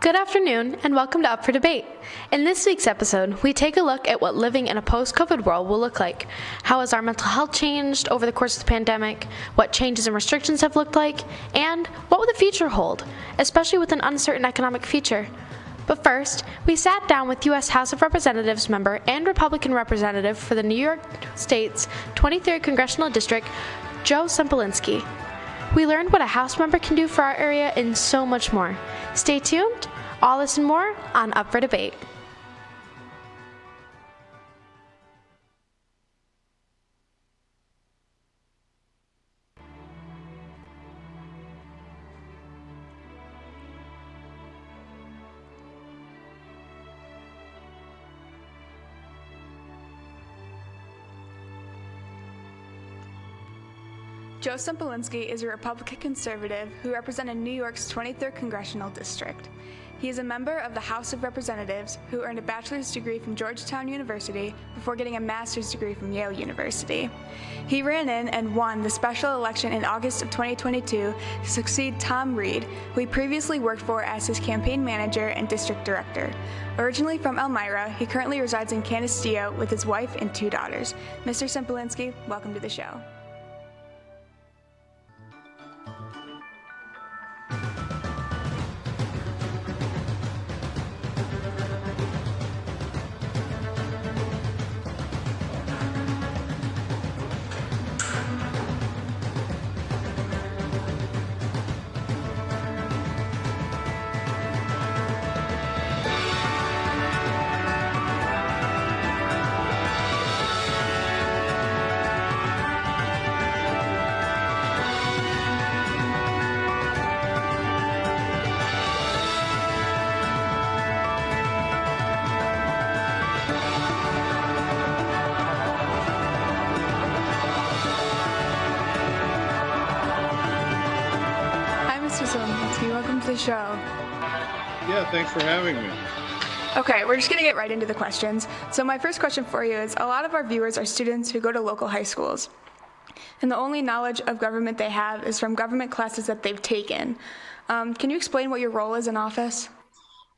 Good afternoon, and welcome to Up for Debate. In this week's episode, we take a look at what living in a post-COVID world will look like. How has our mental health changed over the course of the pandemic? What changes and restrictions have looked like? And what will the future hold, especially with an uncertain economic future? But first, we sat down with U.S. House of Representatives member and Republican representative for the New York State's 23rd Congressional District, Joe Sempolinski. We learned what a House member can do for our area and so much more. Stay tuned. All this and more on Up for Debate. Joe Sempolinski is a Republican conservative who represented New York's 23rd Congressional District. He is a member of the House of Representatives who earned a bachelor's degree from Georgetown University before getting a master's degree from Yale University. He ran in and won the special election in August of 2022 to succeed Tom Reed, who he previously worked for as his campaign manager and district director. Originally from Elmira, he currently resides in Canisteo with his wife and 2 daughters. Mr. Sempolinski, welcome to the show. Welcome to the show. Yeah, thanks for having me. Okay, we're just going to get right into the questions. So my first question for you is, a lot of our viewers are students who go to local high schools, and the only knowledge of government they have is from government classes that they've taken. Can you explain what your role is in office?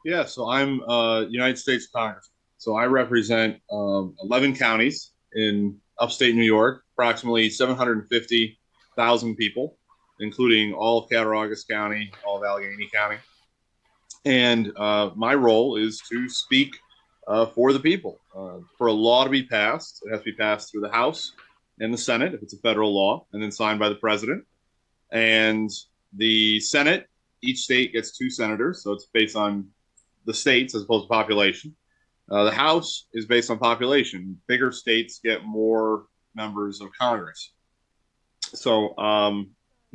Yeah, so I'm United States Congressman. So I represent 11 counties in upstate New York, approximately 750,000 people, including all of Cattaraugus County, all of Allegheny County. And my role is to speak for the people. For a law to be passed, it has to be passed through the House and the Senate, if it's a federal law, and then signed by the president. And the Senate, each state gets 2 senators, so it's based on the states as opposed to population. The House is based on population. Bigger states get more members of Congress. So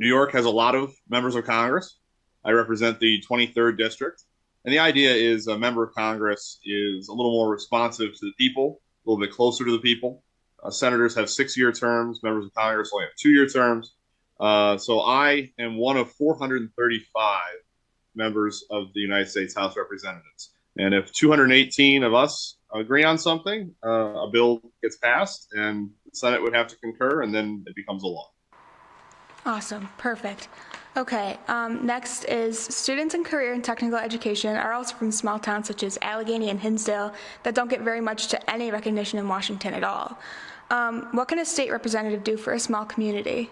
New York has a lot of members of Congress. I represent the 23rd District. And the idea is a member of Congress is a little more responsive to the people, a little bit closer to the people. Senators have 6-year terms. Members of Congress only have 2-year terms. So I am one of 435 members of the United States House of Representatives. And if 218 of us agree on something, a bill gets passed, and the Senate would have to concur, and then it becomes a law. Awesome. Perfect. Okay. Next is students in career and technical education are also from small towns such as Allegheny and Hinsdale that don't get very much to any recognition in Washington at all. What can a state representative do for a small community?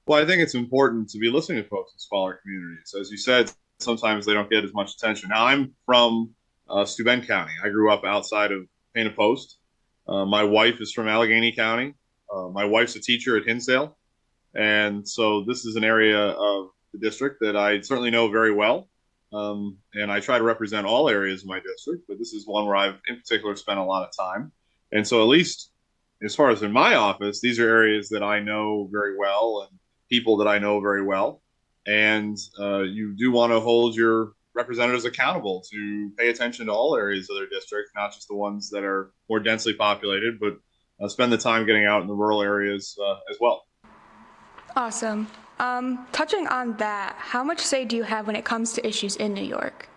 Well, I think it's important to be listening to folks in smaller communities. As you said, sometimes they don't get as much attention. Now, I'm from Steuben County. I grew up outside of Painted Post. My wife is from Allegheny County. My wife's a teacher at Hinsdale. And so this is an area of the district that I certainly know very well. And I try to represent all areas of my district, but this is one where I've in particular spent a lot of time. And so at least as far as in my office, these are areas that I know very well and people that I know very well. And you do want to hold your representatives accountable to pay attention to all areas of their district, not just the ones that are more densely populated, but spend the time getting out in the rural areas as well. Awesome. Touching on that, how much say do you have when it comes to issues in New York?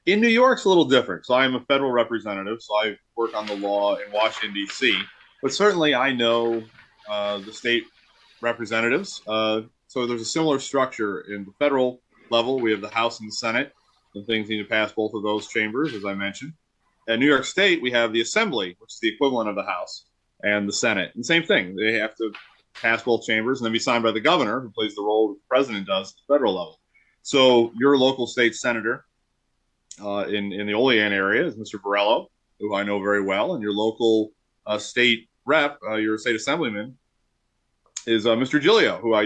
In New York, it's a little different. So I'm a federal representative, so I work on the law in Washington, D.C. But certainly I know the state representatives. So there's a similar structure in the federal level. We have the House and the Senate. and things need to pass both of those chambers, as I mentioned. At New York State, we have the Assembly, which is the equivalent of the House, and the Senate. And same thing, they have to pass both chambers and then be signed by the governor, who plays the role that the president does at the federal level. So your local state senator in the Olean area is Mr. Borrello, who I know very well, and your local state rep, your state assemblyman, is Mr. Giglio, who I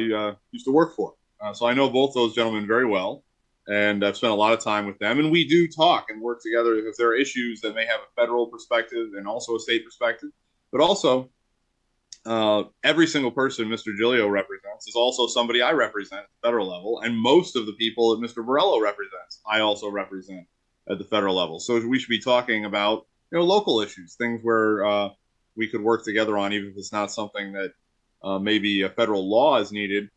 used to work for. So I know both those gentlemen very well, and I've spent a lot of time with them. And we do talk and work together if there are issues that may have a federal perspective and also a state perspective. But also, every single person Mr. Giglio represents is also somebody I represent at the federal level, and most of the people that Mr. Borrello represents, I also represent at the federal level. So we should be talking about local issues, things where we could work together on, even if it's not something that maybe a federal law is needed.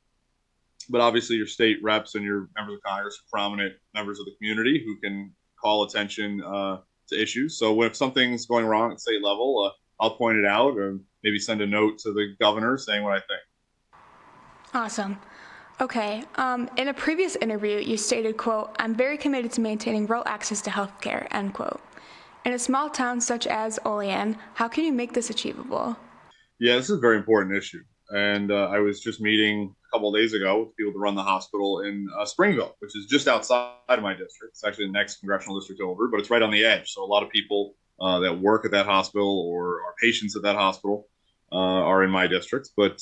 But obviously your state reps and your members of Congress are prominent members of the community who can call attention to issues. So if something's going wrong at state level, I'll point it out, or maybe send a note to the governor saying what I think. Awesome. Okay. In a previous interview, you stated, quote, "I'm very committed to maintaining rural access to health care," end quote. In a small town such as Olean, how can you make this achievable? Yeah, this is a very important issue. And I was just meeting a couple of days ago with people to run the hospital in Springville, which is just outside of my district. It's actually the next congressional district over, but it's right on the edge. So a lot of people that work at that hospital or are patients at that hospital are in my district. But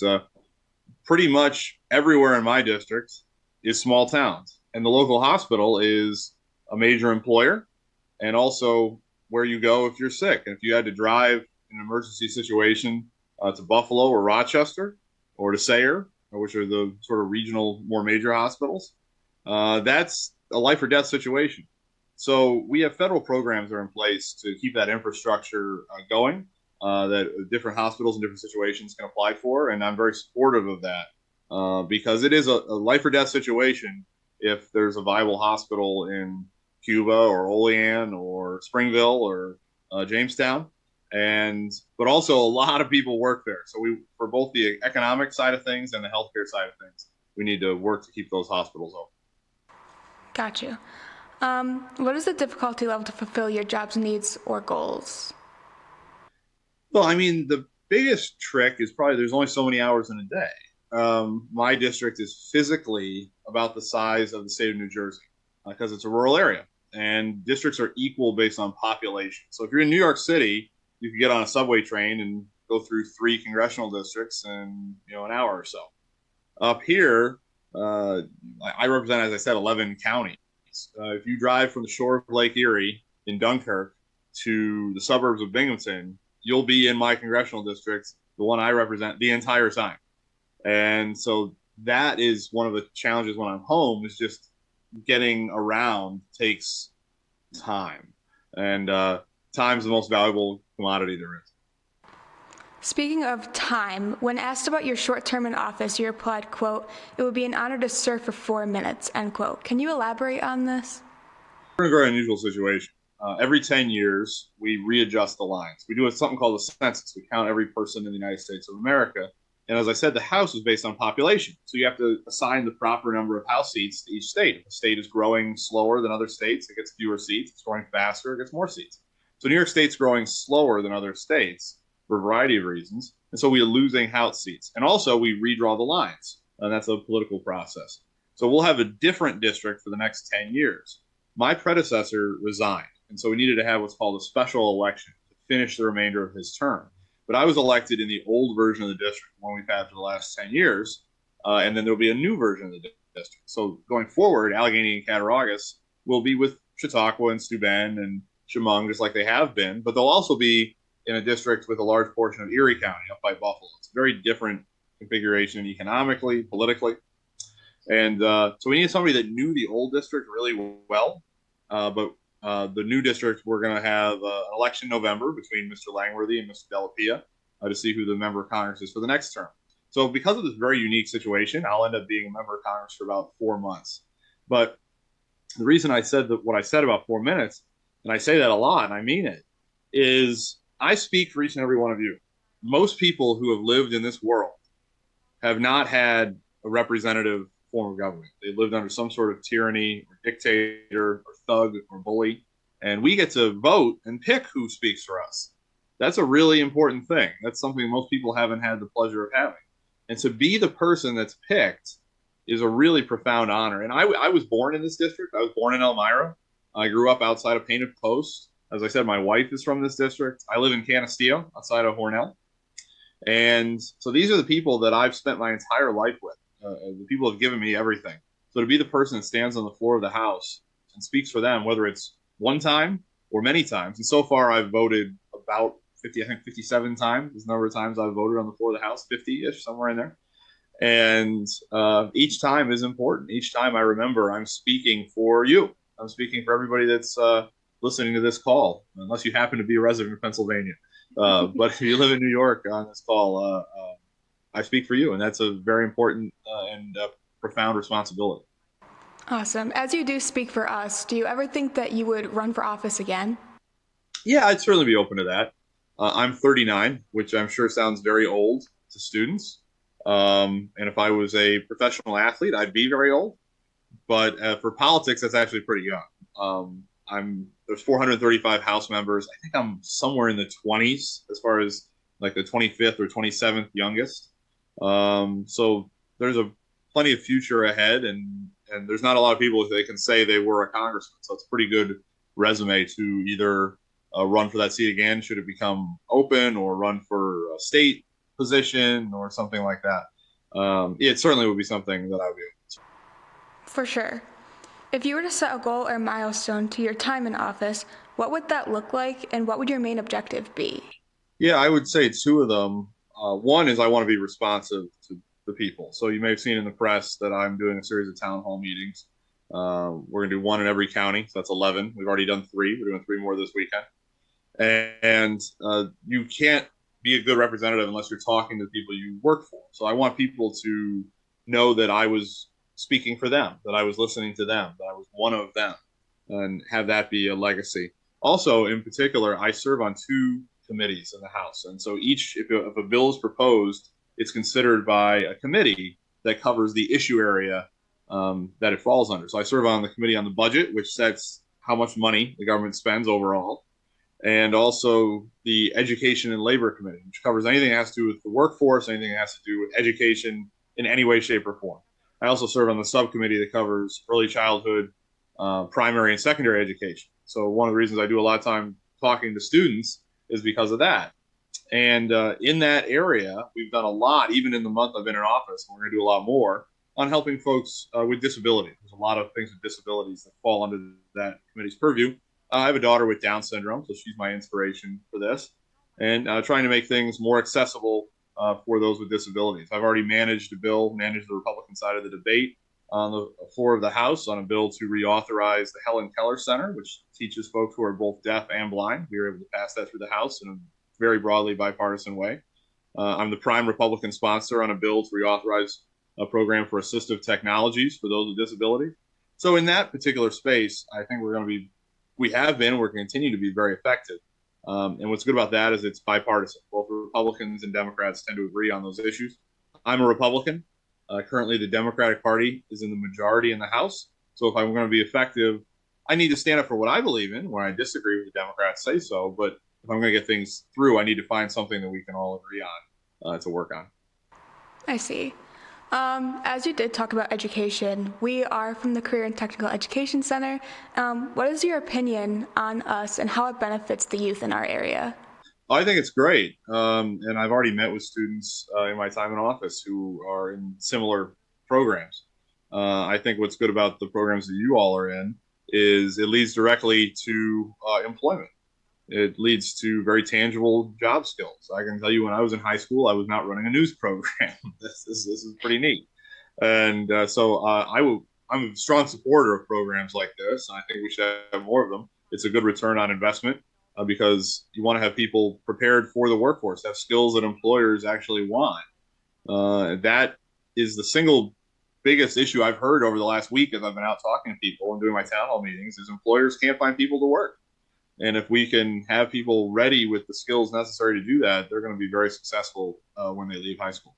pretty much everywhere in my district is small towns. And the local hospital is a major employer and also where you go if you're sick. And if you had to drive in an emergency situation to Buffalo or Rochester or to Sayre, which are the sort of regional, more major hospitals, that's a life or death situation. So we have federal programs that are in place to keep that infrastructure going, that different hospitals in different situations can apply for. And I'm very supportive of that because it is a life or death situation if there's a viable hospital in Cuba or Olean or Springville or Jamestown. But also a lot of people work there. So for both the economic side of things and the healthcare side of things, we need to work to keep those hospitals open. Got you. What is the difficulty level to fulfill your job's needs or goals? Well, I mean, the biggest trick is probably there's only so many hours in a day. My district is physically about the size of the state of New Jersey because it's a rural area, and districts are equal based on population. So if you're in New York City, you can get on a subway train and go through 3 congressional districts in an hour or so. Up here, I represent, as I said, 11 counties. If you drive from the shore of Lake Erie in Dunkirk to the suburbs of Binghamton, you'll be in my congressional district, the one I represent, the entire time. And so that is one of the challenges when I'm home, is just getting around takes time. And time is the most valuable commodity there is. Speaking of time, when asked about your short term in office, you replied, quote, "It would be an honor to serve for 4 minutes," end quote. Can you elaborate on this? We're in a very unusual situation. Every 10 years, we readjust the lines. We do something called the census. We count every person in the United States of America. And as I said, the House is based on population. So you have to assign the proper number of House seats to each state. If a state is growing slower than other states, it gets fewer seats. If it's growing faster, it gets more seats. So New York State's growing slower than other states for a variety of reasons. And so we are losing House seats. And also we redraw the lines. And that's a political process. So we'll have a different district for the next 10 years. My predecessor resigned. And so we needed to have what's called a special election to finish the remainder of his term. But I was elected in the old version of the district, one we've had for the last 10 years. And then there'll be a new version of the district. So going forward, Allegheny and Cattaraugus will be with Chautauqua and Steuben and Chemung, just like they have been. But they'll also be in a district with a large portion of Erie County up by Buffalo. It's a very different configuration economically, politically. And so we needed somebody that knew the old district really well. But the new district, we're going to have an election in November between Mr. Langworthy and Mr. Delapia to see who the member of Congress is for the next term. So because of this very unique situation, I'll end up being a member of Congress for about 4 months. But the reason I said what I said about 4 minutes, and I say that a lot, and I mean it, is I speak for each and every one of you. Most people who have lived in this world have not had a representative form of government. They lived under some sort of tyranny or dictator or thug or bully. And we get to vote and pick who speaks for us. That's a really important thing. That's something most people haven't had the pleasure of having. And to be the person that's picked is a really profound honor. And I was born in this district. I was born in Elmira. I grew up outside of Painted Post. As I said, my wife is from this district. I live in Canisteo, outside of Hornell. And so these are the people that I've spent my entire life with. The people have given me everything. So to be the person that stands on the floor of the House and speaks for them, whether it's one time or many times. And so far, I've voted about 50, I think 57 times is the number of times I've voted on the floor of the House, 50-ish, somewhere in there. And each time is important. Each time I remember I'm speaking for you. I'm speaking for everybody that's listening to this call, unless you happen to be a resident of Pennsylvania. But if you live in New York on this call, I speak for you. And that's a very important and profound responsibility. Awesome. As you do speak for us, do you ever think that you would run for office again? Yeah, I'd certainly be open to that. I'm 39, which I'm sure sounds very old to students. And if I was a professional athlete, I'd be very old. But for politics, that's actually pretty young. There's 435 House members. I think I'm somewhere in the 20s as far as like the 25th or 27th youngest. So there's plenty of future ahead, and there's not a lot of people that can say they were a congressman. So it's a pretty good resume to either run for that seat again, should it become open, or run for a state position or something like that. It certainly would be something that I would be open to. For sure. If you were to set a goal or milestone to your time in office, what would that look like, and what would your main objective be? Yeah, I would say two of them. One is I want to be responsive to the people. So you may have seen in the press that I'm doing a series of town hall meetings. We're going to do one in every county, so that's 11. We've already done 3. We're doing 3 more this weekend. And you can't be a good representative unless you're talking to the people you work for. So I want people to know that I was speaking for them, that I was listening to them, that I was one of them, and have that be a legacy. Also, in particular, I serve on 2 committees in the House. And so if a bill is proposed, it's considered by a committee that covers the issue area that it falls under. So I serve on the committee on the budget, which sets how much money the government spends overall, and also the Education and Labor Committee, which covers anything that has to do with the workforce, anything that has to do with education in any way, shape, or form. I also serve on the subcommittee that covers early childhood, primary and secondary education. So one of the reasons I do a lot of time talking to students is because of that. And in that area, we've done a lot, even in the month I've been in office, and we're going to do a lot more on helping folks with disabilities. There's a lot of things with disabilities that fall under that committee's purview. I have a daughter with Down syndrome, so she's my inspiration for this, and trying to make things more accessible for those with disabilities. I've already managed the Republican side of the debate on the floor of the House on a bill to reauthorize the Helen Keller Center, which teaches folks who are both deaf and blind. We were able to pass that through the House in a very broadly bipartisan way. I'm the prime Republican sponsor on a bill to reauthorize a program for assistive technologies for those with disabilities. So in that particular space, I think we're going to we have been, we're going to continue to be very effective. And what's good about that is it's bipartisan. Both Republicans and Democrats tend to agree on those issues. I'm a Republican. Currently, the Democratic Party is in the majority in the House. So if I'm going to be effective, I need to stand up for what I believe in. When I disagree with the Democrats, say so. But if I'm going to get things through, I need to find something that we can all agree on to work on. I see. As you did talk about education, we are from the Career and Technical Education Center. What is your opinion on us and how it benefits the youth in our area? I think it's great. And I've already met with students in my time in office who are in similar programs. I think what's good about the programs that you all are in is it leads directly to employment. It leads to very tangible job skills. I can tell you when I was in high school, I was not running a news program. This is pretty neat. And so I'm a strong supporter of programs like this. I think we should have more of them. It's a good return on investment because you want to have people prepared for the workforce, have skills that employers actually want. That is the single biggest issue I've heard over the last week as I've been out talking to people and doing my town hall meetings is employers can't find people to work. And if we can have people ready with the skills necessary to do that, they're going to be very successful when they leave high school.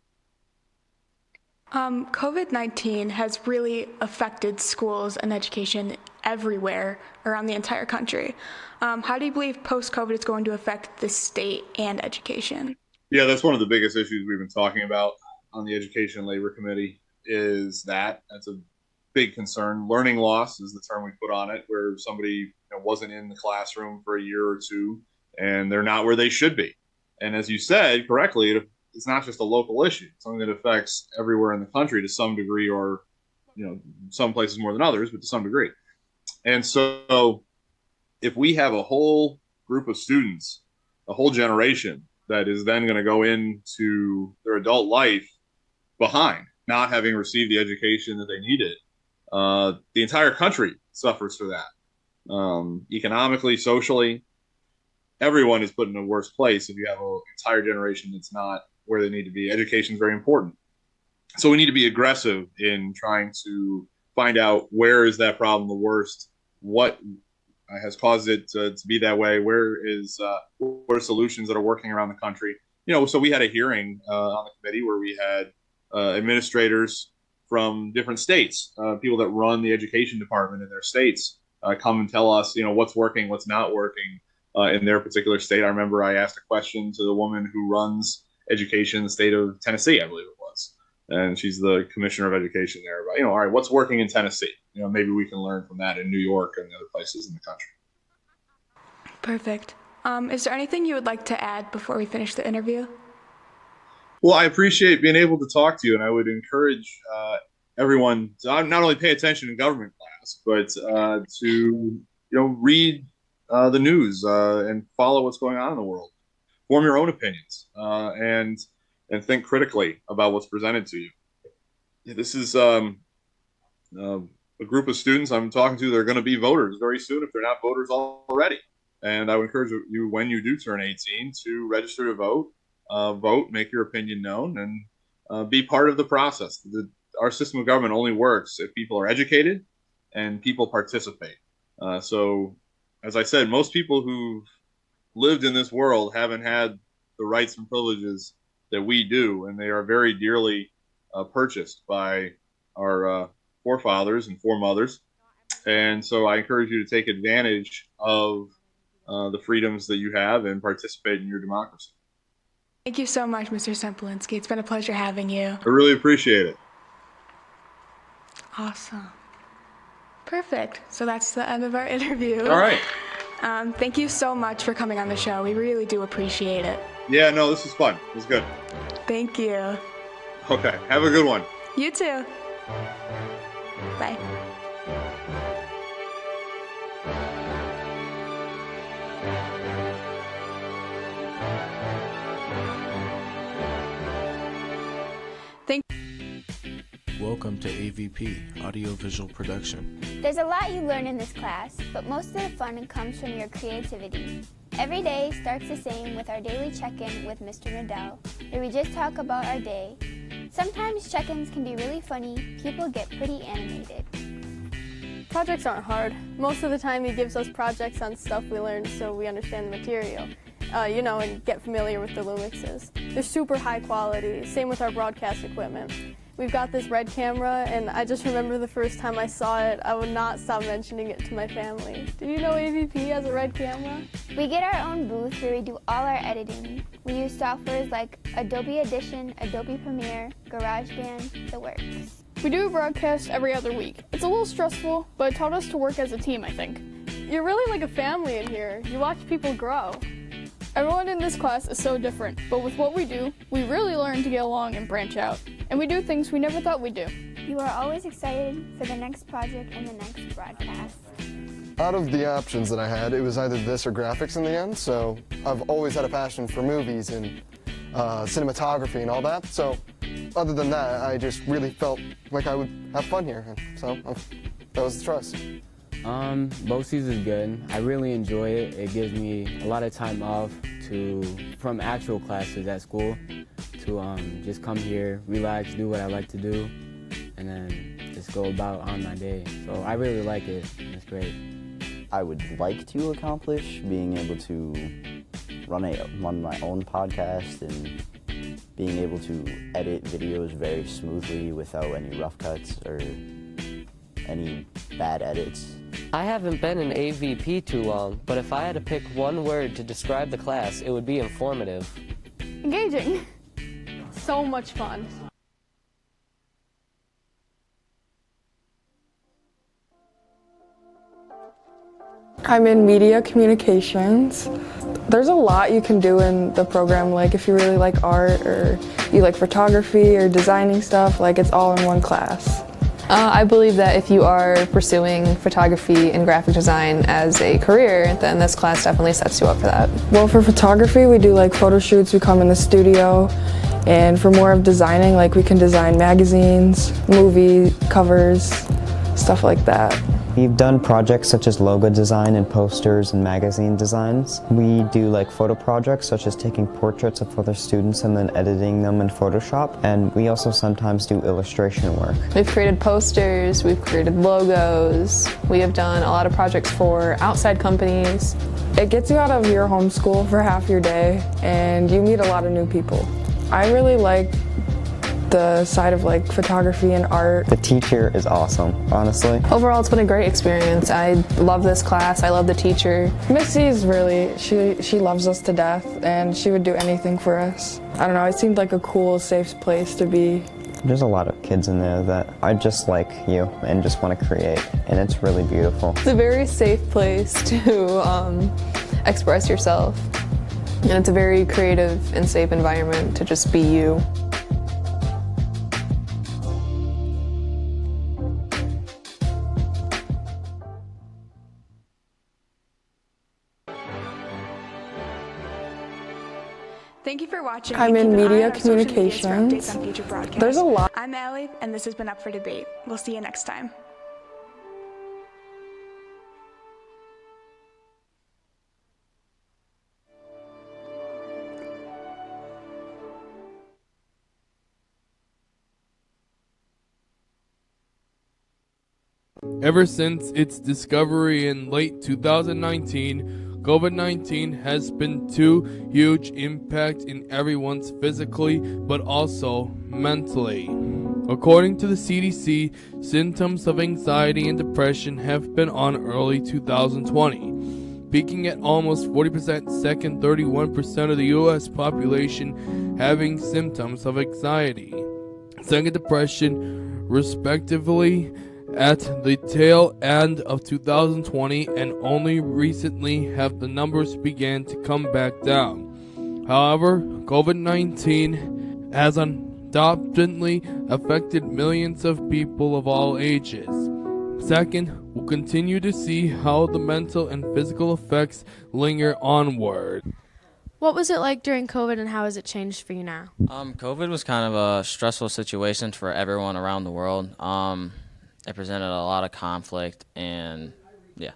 COVID-19 has really affected schools and education everywhere around the entire country. How do you believe post-COVID is going to affect the state and education? Yeah, that's one of the biggest issues we've been talking about on the Education and Labor Committee is that's a big concern. Learning loss is the term we put on it, where somebody wasn't in the classroom for a year or two and they're not where they should be. And as you said correctly, it's not just a local issue. It's something that affects everywhere in the country to some degree, or some places more than others, but to some degree. And so if we have a whole group of students, a whole generation that is then going to go into their adult life behind, not having received the education that they needed, the entire country suffers for that. Economically, socially, everyone is put in a worse place if you have an entire generation that's not where they need to be. Education is very important. So we need to be aggressive in trying to find out where is that problem the worst, what has caused it to be that way, what are solutions that are working around the country. So we had a hearing on the committee where we had administrators from different states, people that run the education department in their states, come and tell us, what's working, what's not working in their particular state. I remember I asked a question to the woman who runs education in the state of Tennessee, I believe it was. And she's the commissioner of education there. But, all right, what's working in Tennessee? Maybe we can learn from that in New York and other places in the country. Perfect. Is there anything you would like to add before we finish the interview? Well, I appreciate being able to talk to you, and I would encourage everyone to not only pay attention in government class, but to read the news and follow what's going on in the world. Form your own opinions and think critically about what's presented to you. This is a group of students I'm talking to. They're going to be voters very soon if they're not voters already. And I would encourage you, when you do turn 18, to register to vote, make your opinion known, and be part of the process. Our system of government only works if people are educated and people participate. So, as I said, most people who've lived in this world haven't had the rights and privileges that we do, and they are very dearly purchased by our forefathers and foremothers. And so I encourage you to take advantage of the freedoms that you have and participate in your democracy. Thank you so much, Mr. Semplinsky. It's been a pleasure having you. I really appreciate it. Awesome. Perfect. So that's the end of our interview. All right. Thank you so much for coming on the show. We really do appreciate it. Yeah, no, this was fun. It was good. Thank you. Okay. Have a good one. You too. Bye. Welcome to AVP, Audiovisual Production. There's a lot you learn in this class, but most of the fun comes from your creativity. Every day starts the same with our daily check-in with Mr. Nadell, where we just talk about our day. Sometimes check-ins can be really funny. People get pretty animated. Projects aren't hard. Most of the time he gives us projects on stuff we learned so we understand the material. And get familiar with the Lumixes. They're super high quality, same with our broadcast equipment. We've got this red camera, and I just remember the first time I saw it, I would not stop mentioning it to my family. Do you know AVP has a red camera? We get our own booth where we do all our editing. We use softwares like Adobe Audition, Adobe Premiere, GarageBand, the works. We do a broadcast every other week. It's a little stressful, but it taught us to work as a team, I think. You're really like a family in here. You watch people grow. Everyone in this class is so different, but with what we do, we really learn to get along and branch out. And we do things we never thought we'd do. You are always excited for the next project and the next broadcast. Out of the options that I had, it was either this or graphics in the end, so I've always had a passion for movies and cinematography and all that, so other than that, I just really felt like I would have fun here, so that was the choice. BOCES is good. I really enjoy it. It gives me a lot of time off from actual classes at school to just come here, relax, do what I like to do, and then just go about on my day. So I really like it. It's great. I would like to accomplish being able to run my own podcast and being able to edit videos very smoothly without any rough cuts or any bad edits. I haven't been in AVP too long, but if I had to pick one word to describe the class, it would be informative. Engaging. So much fun. I'm in media communications. There's a lot you can do in the program, like if you really like art or you like photography or designing stuff, like it's all in one class. I believe that if you are pursuing photography and graphic design as a career, then this class definitely sets you up for that. Well, for photography, we do like photo shoots, we come in the studio, and for more of designing, like we can design magazines, movie covers, stuff like that. We've done projects such as logo design and posters and magazine designs. We do like photo projects such as taking portraits of other students and then editing them in Photoshop. And we also sometimes do illustration work. We've created posters, we've created logos, we have done a lot of projects for outside companies. It gets you out of your home school for half your day and you meet a lot of new people. I really like the side of like photography and art. The teacher is awesome, honestly. Overall, it's been a great experience. I love this class, I love the teacher. Missy is really, she loves us to death and she would do anything for us. I don't know, it seemed like a cool, safe place to be. There's a lot of kids in there that are just like you and just want to create, and it's really beautiful. It's a very safe place to express yourself, and it's a very creative and safe environment to just be you. Thank you for watching. I'm in Keep an eye media on our social medias for communications. updates on future broadcasts. There's a lot. I'm Allie, and this has been Up for Debate. We'll see you next time. Ever since its discovery in late 2019, COVID-19 has been too huge impact in everyone's physically but also mentally. According to the CDC, symptoms of anxiety and depression have been on early 2020, peaking at almost 40%, second 31% of the US population having symptoms of anxiety, second depression, respectively, at the tail end of 2020, and only recently have the numbers began to come back down. However, COVID-19 has undoubtedly affected millions of people of all ages. Second, we'll continue to see how the mental and physical effects linger onward. What was it like during COVID and how has it changed for you now? COVID was kind of a stressful situation for everyone around the world. It presented a lot of conflict, and yeah.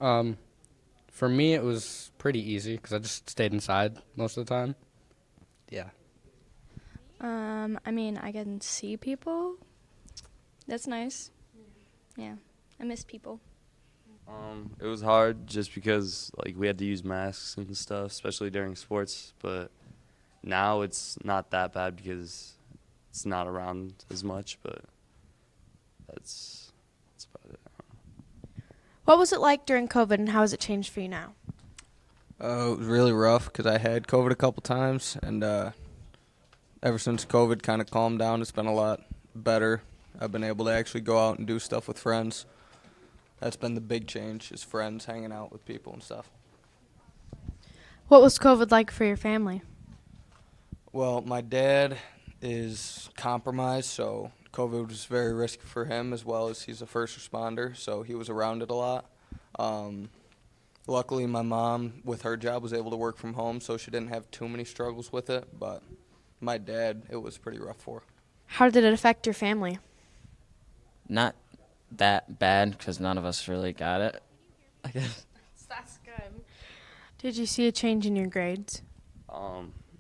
For me, it was pretty easy because I just stayed inside most of the time. Yeah. I mean, I can see people. That's nice. Yeah, I miss people. It was hard just because like we had to use masks and stuff, especially during sports. But now it's not that bad because it's not around as much, but that's about it. What was it like during COVID and how has it changed for you now? It was really rough because I had COVID a couple times, and ever since COVID kind of calmed down, it's been a lot better. I've been able to actually go out and do stuff with friends. That's been the big change, is friends, hanging out with people and stuff. What was COVID like for your family? Well, my dad is compromised, so COVID was very risky for him, as well as he's a first responder, so he was around it a lot. Luckily, my mom, with her job, was able to work from home, so she didn't have too many struggles with it, but my dad, it was pretty rough for. How did it affect your family? Not that bad because none of us really got it, I guess. That's good. Did you see a change in your grades?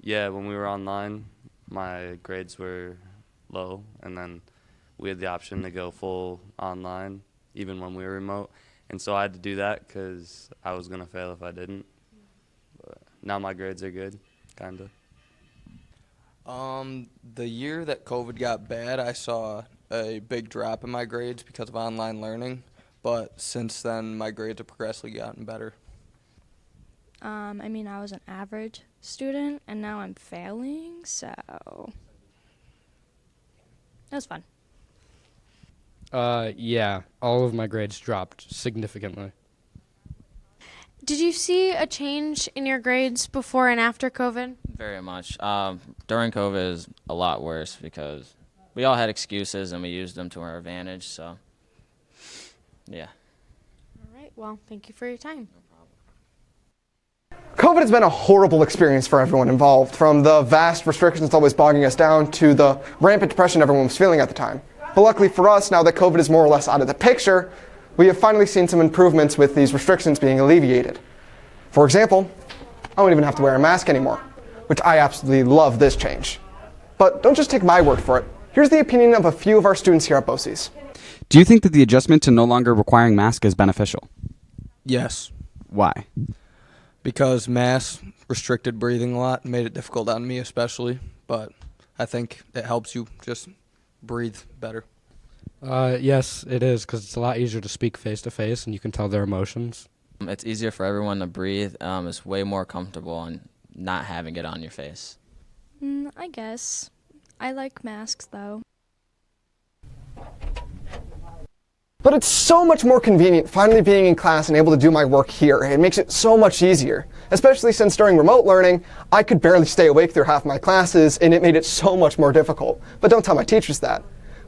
Yeah, when we were online, my grades were low, and then we had the option to go full online even when we were remote, and so I had to do that because I was going to fail if I didn't. But now my grades are good, kind of. The year that COVID got bad, I saw a big drop in my grades because of online learning, but since then my grades have progressively gotten better. I mean, I was an average student, and now I'm failing, so that was fun. Yeah, all of my grades dropped significantly. Did you see a change in your grades before and after COVID? Very much. During COVID is a lot worse because we all had excuses and we used them to our advantage. So, yeah. All right. Well, thank you for your time. COVID has been a horrible experience for everyone involved, from the vast restrictions always bogging us down to the rampant depression everyone was feeling at the time. But luckily for us, now that COVID is more or less out of the picture, we have finally seen some improvements with these restrictions being alleviated. For example, I don't even have to wear a mask anymore, which I absolutely love this change. But don't just take my word for it. Here's the opinion of a few of our students here at BOCES. Do you think that the adjustment to no longer requiring masks is beneficial? Yes, Why? because masks restricted breathing a lot, made it difficult on me especially, but I think it helps you just breathe better. Yes, it is, because it's a lot easier to speak face-to-face, and you can tell their emotions. It's easier for everyone to breathe. It's way more comfortable and not having it on your face. I guess. I like masks, though. But it's so much more convenient finally being in class and able to do my work here. It makes it so much easier, especially since during remote learning, I could barely stay awake through half my classes, and it made it so much more difficult. But don't tell my teachers that.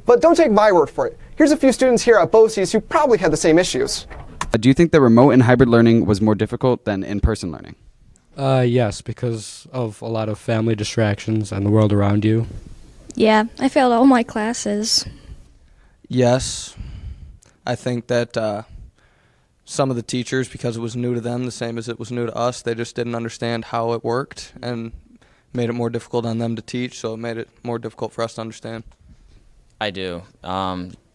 But don't take my word for it. Here's a few students here at BOCES who probably had the same issues. Do you think that remote and hybrid learning was more difficult than in-person learning? Yes, because of a lot of family distractions and the world around you. Yeah, I failed all my classes. Yes, I think that some of the teachers, because it was new to them, the same as it was new to us, they just didn't understand how it worked and made it more difficult on them to teach, so it made it more difficult for us to understand. I do.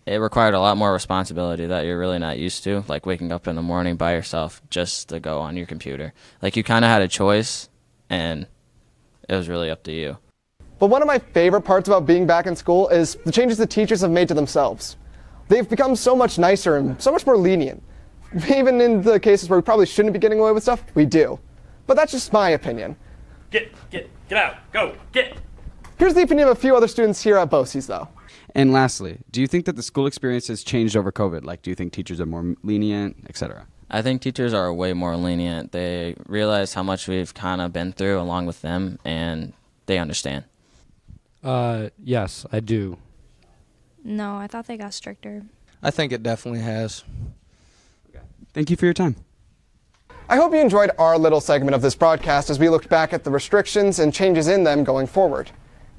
It required a lot more responsibility that you're really not used to, like waking up in the morning by yourself just to go on your computer. Like, you kind of had a choice, and it was really up to you. But one of my favorite parts about being back in school is the changes the teachers have made to themselves. They've become so much nicer and so much more lenient. Even in the cases where we probably shouldn't be getting away with stuff, we do. But that's just my opinion. Get out, go, get. Here's the opinion of a few other students here at BOCES, though. And lastly, do you think that the school experience has changed over COVID? Like, do you think teachers are more lenient, etc.? I think teachers are way more lenient. They realize how much we've kind of been through along with them, and they understand. Yes, I do. No, I thought they got stricter. I think it definitely has. Thank you for your time. I hope you enjoyed our little segment of this broadcast as we looked back at the restrictions and changes in them going forward.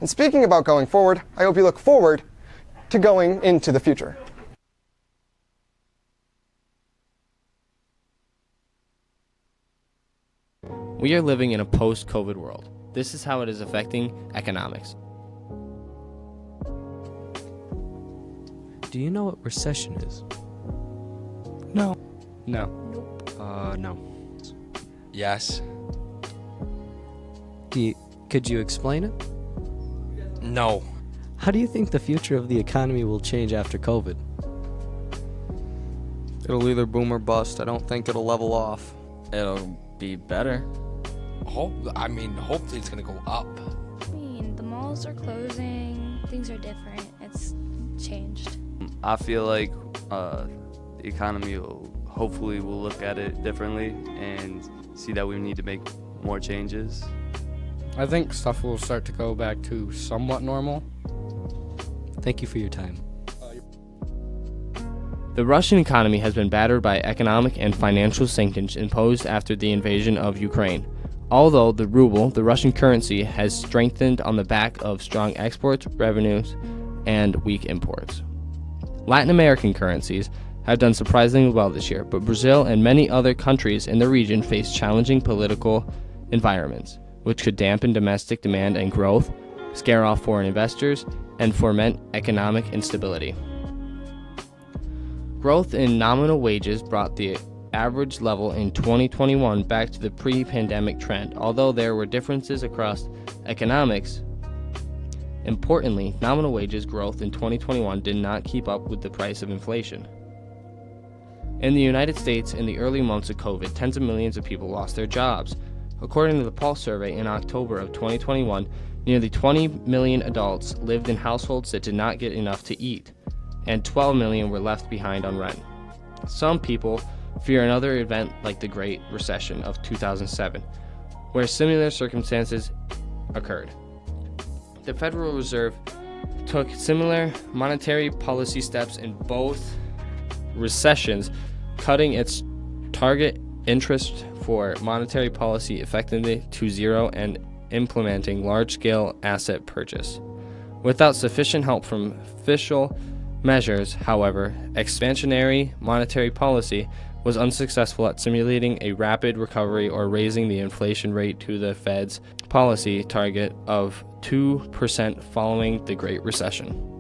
And speaking about going forward, I hope you look forward to going into the future. We are living in a post-COVID world. This is how it is affecting economics. Do you know what recession is? No. No. No. Yes. Could you explain it? No. How do you think the future of the economy will change after COVID? It'll either boom or bust. I don't think it'll level off. It'll be better. Hopefully it's going to go up. I mean, the malls are closing. Things are different. It's changed. I feel like the economy hopefully will look at it differently and see that we need to make more changes. I think stuff will start to go back to somewhat normal. Thank you for your time. The Russian economy has been battered by economic and financial sanctions imposed after the invasion of Ukraine. Although the ruble, the Russian currency, has strengthened on the back of strong exports, revenues, and weak imports. Latin American currencies have done surprisingly well this year, but Brazil and many other countries in the region face challenging political environments, which could dampen domestic demand and growth, scare off foreign investors, and foment economic instability. Growth in nominal wages brought the average level in 2021 back to the pre-pandemic trend. Although there were differences across economics, Importantly, nominal wages growth in 2021 did not keep up with the price of inflation. In the United States, in the early months of COVID, tens of millions of people lost their jobs. According to the Pulse survey in October of 2021, nearly 20 million adults lived in households that did not get enough to eat, and 12 million were left behind on rent. Some people fear another event like the Great Recession of 2007, where similar circumstances occurred. The Federal Reserve took similar monetary policy steps in both recessions, cutting its target interest for monetary policy effectively to zero and implementing large-scale asset purchase. Without sufficient help from official measures, however, expansionary monetary policy was unsuccessful at simulating a rapid recovery or raising the inflation rate to the Fed's policy target of 2% following the Great Recession.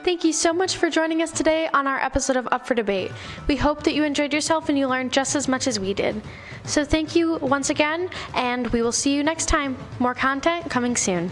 Thank you so much for joining us today on our episode of Up for Debate. We hope that you enjoyed yourself and you learned just as much as we did. So thank you once again, and we will see you next time. More content coming soon.